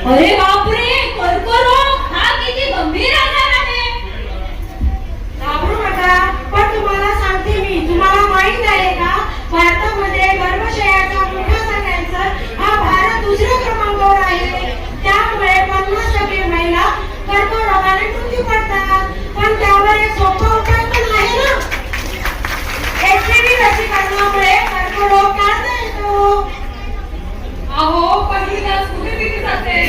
अरे बापरे, कर्करोग हा किती गंभीर आजार आहे. घाबरू नका, पण तुम्हाला सांगते मी, तुम्हाला माहित आहे का, भारतामध्ये गर्भाशयाचा मोठा कॅन्सर हा भारत दुसऱ्या क्रमांकावर आहे. त्यामुळे 50% महिला कर्करोगाने मृत्यू पडतात. पण त्यावर एक सोपा उपाय पण आहे ना. HPV लसीकरणामुळे कर्करोग टाळता येतो. अहो, पण ही लस कुठे दिली जाते?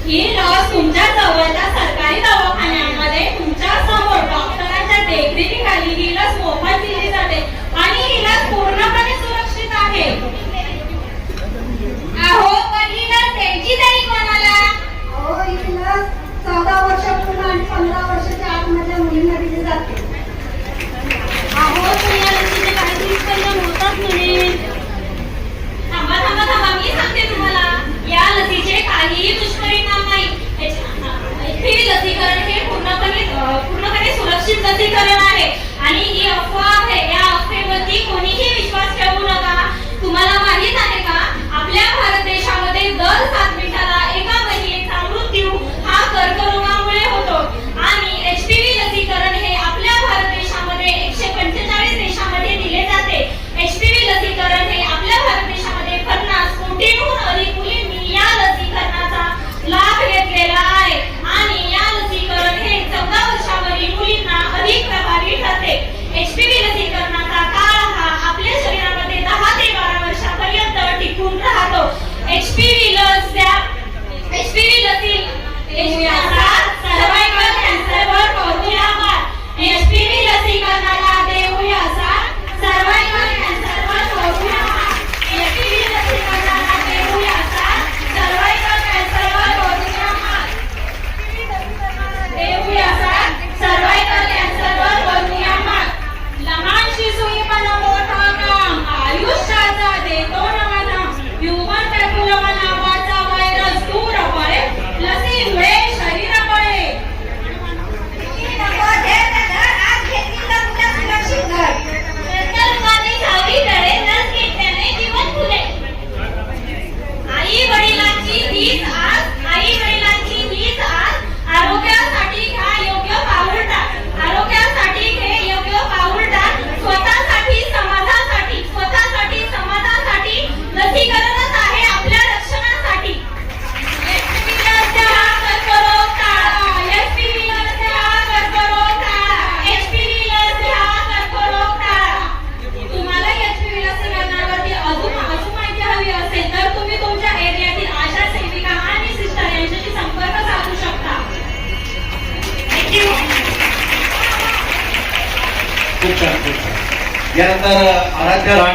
ही लस तुमच्या जवळच्या सरकारी दवाखान्यांमध्ये तुमच्या समोर डॉक्टरांच्या देखरेखीखाली ही लस मोफत दिली जाते आणि ही लस पूर्णपणे सुरक्षित आहे. अहो, पण ही लस द्यायची तरी कोणाला? अहो, ही लस 14 वर्षापूर्वी आणि 15 वर्षाच्या आतमधल्या मुलींना दिली जाते. अहो, पण या लसीचे काही दुष्परिणाम होतात म्हणे. थांबा थांबा थांबा, मी सांगते तुम्हाला. या लसीचे काहीही दुष्परिणाम नाही. HPV लसीकरण हे पूर्णपणे सुरक्षित लसीकरण आहे आणि ही अफवा आहे. या अफवेवरती कोणीही विश्वास ठेवू नका. तुम्हाला माहित आहे का, आपल्या भारत देशामध्ये दर 7 मिनिटाला एका महिलेचा मृत्यू हा कर्करोगामुळे होतो आणि HPV लसीकरण हे आपल्या भारत देशामध्ये 145 देशांमध्ये दिले जाते. HPV लसीकरण हे आपल्या भारत देशामध्ये 50 कोटींहून अधिक मुलींनी या लसीकरणाचा लाभ घेतलेला आहे आणि या लसीकरण हे 14 वर्षावरील मुलींना अधिक प्रभावी ठरते. HPV लसीकरणाचा काळ हा आपल्या शरीरामध्ये 10 ते 12 वर्षापर्यंत टिकून राहतो. HPV लस द्या. HPV लसीकरणाचा सर्व्हायकल कॅन्सरवर करूया मात. HPV लसीकरणाला देऊया साथ. सर्व्हायकल कॅन्सरवर करूया मात. HPV लसीकरणाला देऊया साथ. सर्व्हायकल कॅन्सरवर करूया मात. देऊया साथ. सर्व्हायकल कॅन्सरवर करूया मात. लहान शिशुही मोठा काम आयुष्याचा देतो नवा नाम. ह्युमन पॅपिलोमा नावाचा व्हायरस दूर पळेल, लसीमुळे शरीर पळेल. कर्करोगाने झाली तळे, लस घेतल्याने जीवन फुले. आई वडिलांची हीच आस, आई वडिलांची हीच आस. आरोग्यासाठी घ्या योग्य पाऊल टाक. आरोग्यासाठी घे योग्य पाऊल टाक. स्वतःसाठी समाजासाठी लसीकरणच आहे आपल्या रक्षणासाठी. HPV लस द्या, कर्करोग टाळा. HPV लस द्या, कर्करोग टाळा. HPV लस द्या, कर्करोग टाळा. तुम्हाला HPV लसीकरणावरती अजून माहिती हवी असेल तर तुम्ही तुमच्या एरियातील आशा सेविका आणि सिस्टर यांच्याशी संपर्क साधू शकता. खूप छान खूप छान. यानंतर आराध्या राणे.